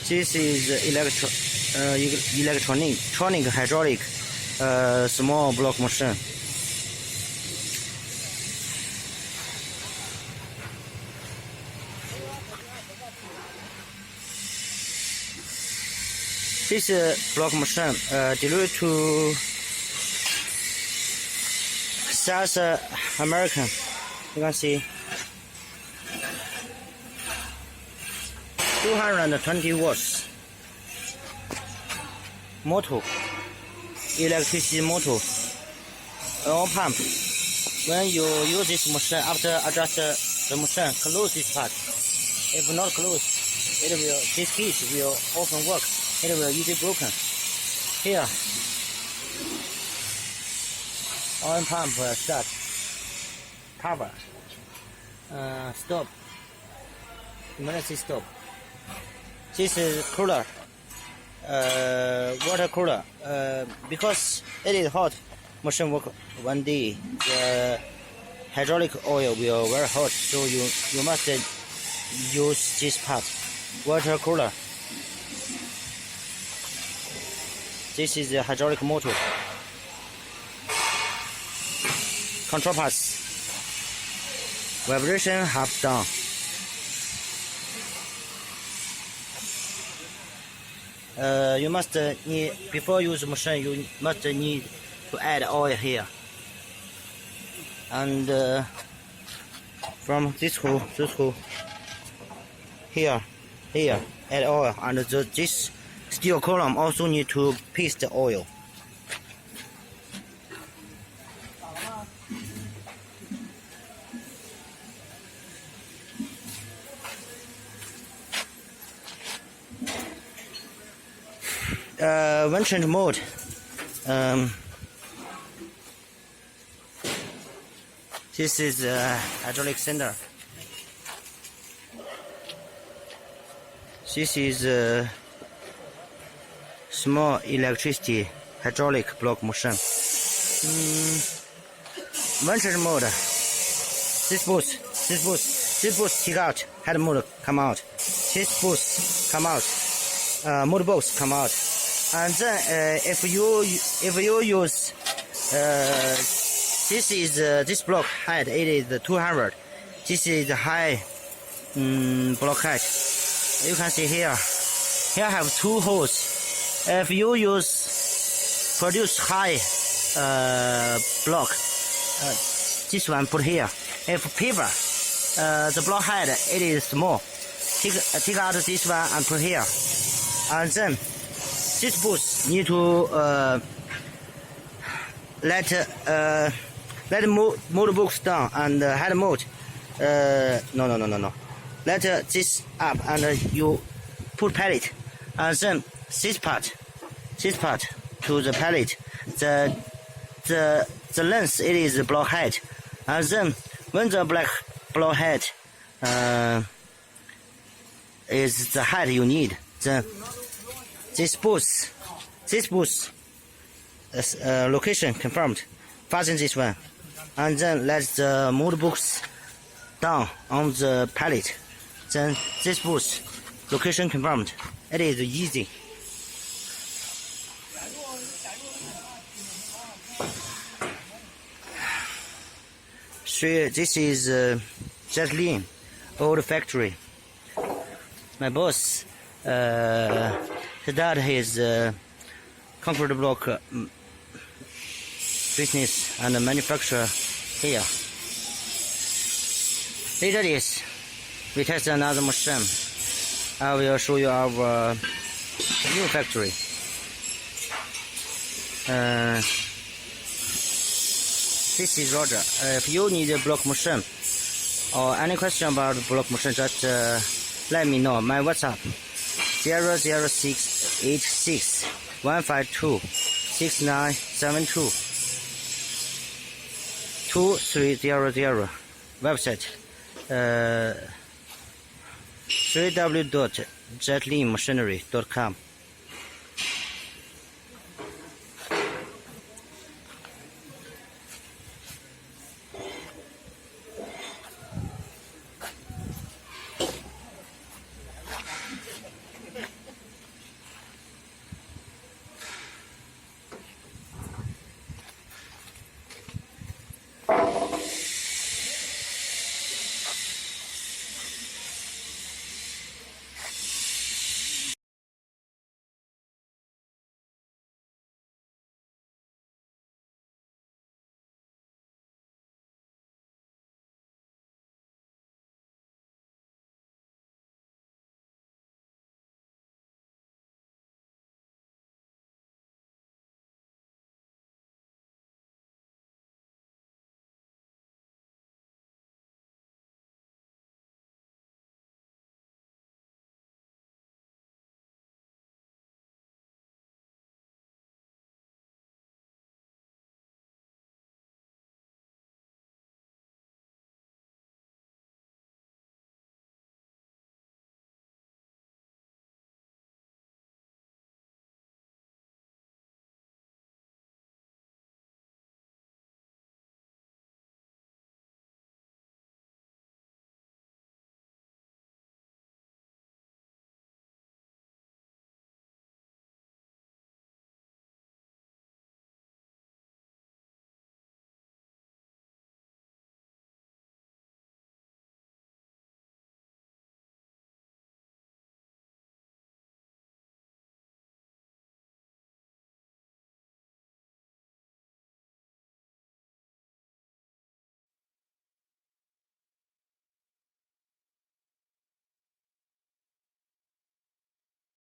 This is electronic hydraulic small block machine. This block machine delivered to South American. You can see 220 watts motor, electricity motor, on pump. When you use this machine, after adjust the machine, close this part. If not closed, this piece will often work. It will easily broken. Here, on pump start, power, stop, emergency stop. This is cooler, water cooler. Because it is hot, machine work one day. The hydraulic oil will very hot, so you must use this part, water cooler. This is the hydraulic motor. Control pass. Vibration half down. You must need, before you use the machine, you must need to add oil here. And from this hole, here, add oil. And this steel column also need to paste the oil. One change mode. This is hydraulic cylinder. This is small electricity hydraulic block machine. One change mode. This boost take out, head mode come out. This boost come out. Motor box come out. And then if you use this block height, it is 200. This is the high block height. You can see here I have two holes. If you produce high block, this one put here. If paper, the block height it is small, take out this one and put here. And then this boost need to let motor box down and head mode. No. Let this up and you put pallet, and then this part to the pallet. The length it is the block height, and then when the block height is the height you need, then this boost location confirmed. Fasten this one, and then let the motor box down on the pallet. Then this boost location confirmed. It is easy. So this is GiantLin, old factory. My boss started his concrete block business and manufacture here. Later this, we test another machine. I will show you our new factory. This is Roger. If you need a block machine or any question about the block machine, just let me know. My WhatsApp 00686-152-6972 2300. Website www.giantlinmachinery.com.